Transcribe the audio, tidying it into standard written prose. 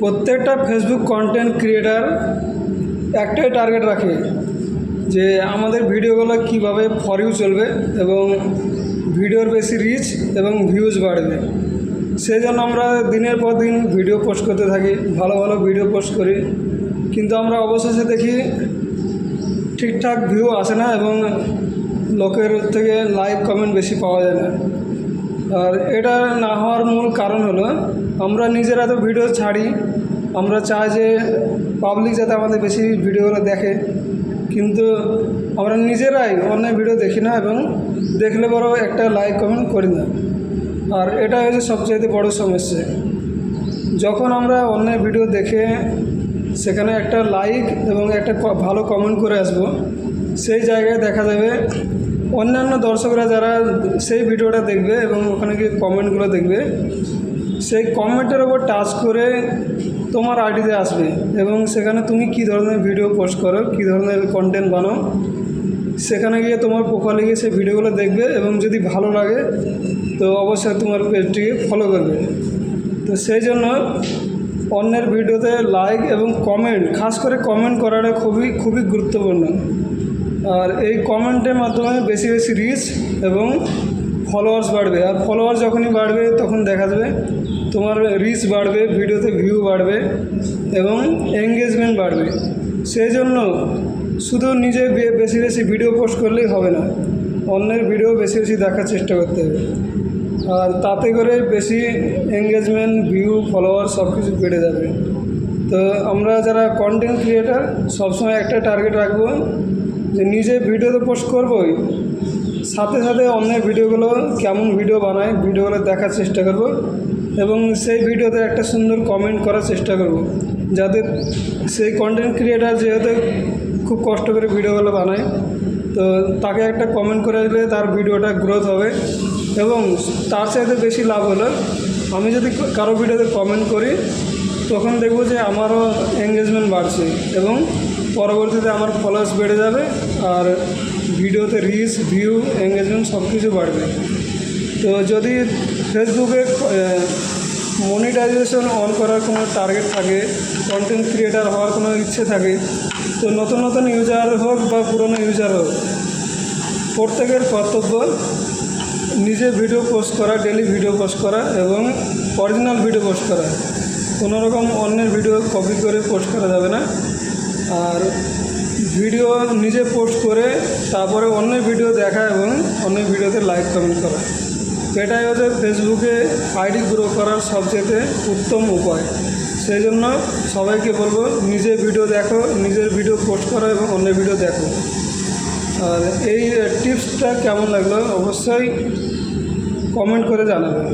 প্রত্যেকটা Facebook content creator একটাই target রাখে যে আমাদের ভিডিওগুলো কিভাবে ফর ইউ চলবে এবং ভিডিওর বেশি রিচ এবং ভিউজ বাড়বে। সেই জন্য আমরা দিনের পর দিন ভিডিও পোস্ট করতে থাকি, ভালো ভালো ভিডিও পোস্ট করি, কিন্তু আমরা অবশেষে দেখি ঠিকঠাক ভিউ আসে না এবং লোকের থেকে লাইক কমেন্ট বেশি পাওয়া যায় না। আর এটা না হওয়ার মূল কারণ হলো আমরা নিজেরা তো ভিডিও ছাড়ি, আমরা চাই যে পাবলিক যাতে আমাদের বেশি ভিডিওগুলো দেখে, কিন্তু আমরা নিজেরাই অন্য ভিডিও দেখি না এবং দেখলে বড় একটা লাইক কমেন্ট করি না। আর এটা হচ্ছে সবচেয়ে বড় সমস্যা। যখন আমরা অন্য ভিডিও দেখে সেখানে একটা লাইক এবং একটা ভালো কমেন্ট করে আসব, সেই জায়গায় দেখা যাবে অন্যান্য দর্শকরা যারা সেই ভিডিওটা দেখবে এবং ওখানে গিয়ে কমেন্টগুলো দেখবে, সেই কমেন্টের ওপর টাচ করে তোমার আইডিতে আসবে এবং সেখানে তুমি কী ধরনের ভিডিও পোস্ট করো, কী ধরনের কন্টেন্ট বানাও, সেখানে গিয়ে তোমার প্রোফাইলে গিয়ে সেই ভিডিওগুলো দেখবে এবং যদি ভালো লাগে তো অবশ্যই তোমার পেজটিকে ফলো করবে। তো সেই জন্য অন্যের ভিডিওতে লাইক এবং কমেন্ট, খাস করে কমেন্ট করাটা খুবই গুরুত্বপূর্ণ। আর এই কমেন্টের মাধ্যমে বেশি বেশি রিচ এবং ফলোয়ার্স বাড়বে। আর ফলোয়ার যখনই বাড়বে তখন দেখা যাবে তোমার রিচ বাড়বে, ভিডিওতে ভিউ বাড়বে এবং এঙ্গেজমেন্ট বাড়বে। সেই জন্য শুধু নিজে বেশি বেশি ভিডিও পোস্ট করলেই হবে না, অন্যের ভিডিও বেশি বেশি দেখার চেষ্টা করতে হবে। আর তাতে করে বেশি এঙ্গেজমেন্ট, ভিউ, ফলোয়ার সব কিছু বেড়ে যাবে। তো আমরা যারা কন্টেন্ট ক্রিয়েটার সবসময় একটা টার্গেট রাখবো যে নিজে ভিডিও তো পোস্ট করবোই, সাথে সাথে অন্যের ভিডিওগুলো কেমন ভিডিও বানায় ভিডিওগুলো দেখার চেষ্টা করব এবং সেই ভিডিওতে একটা সুন্দর কমেন্ট করার চেষ্টা করব, যাতে সেই কন্টেন্ট ক্রিয়েটার যেহেতু খুব কষ্ট করে ভিডিওগুলো বানায়, তো তাকে একটা কমেন্ট করে দিলে তার ভিডিওটা গ্রোথ হবে। এবং তার চাইতে বেশি লাভ হলো আমি যদি কারো ভিডিওতে কমেন্ট করি তখন দেখব যে আমারও এঙ্গেজমেন্ট বাড়ছে এবং পরবর্তীতে আমার ফলোয়ার্স বেড়ে যাবে আর ভিডিওতে রিচ, ভিউ, এঙ্গেজমেন্ট সব কিছু বাড়বে। তো যদি ফেসবুকে মনিটাইজেশন অন করার কোনো টার্গেট থাকে, কন্টেন্ট ক্রিয়েটার হওয়ার কোনো ইচ্ছে থাকে, তো নতুন নতুন ইউজার হোক বা পুরনো ইউজার হোক, প্রত্যেকের কর্তব্য নিজে ভিডিও পোস্ট করা, ডেলি ভিডিও পোস্ট করা এবং অরিজিনাল ভিডিও পোস্ট করা। কোনো রকম অন্যের ভিডিও কপি করে পোস্ট করা যাবে না। আর ভিডিও নিজে পোস্ট করে তারপরে অন্যের ভিডিও দেখা এবং অন্যের ভিডিওতে লাইক কমেন্ট করা, এটাই হচ্ছে ফেসবুকে আইডি গ্রো করার সবচেয়ে উত্তম উপায়। সেই জন্য সবাইকে বলবো নিজে ভিডিও দেখো, নিজের ভিডিও পোস্ট করো এবং অন্যের ভিডিও দেখো। আর এই টিপসটা কেমন লাগলো অবশ্যই কমেন্ট করে জানাবেন।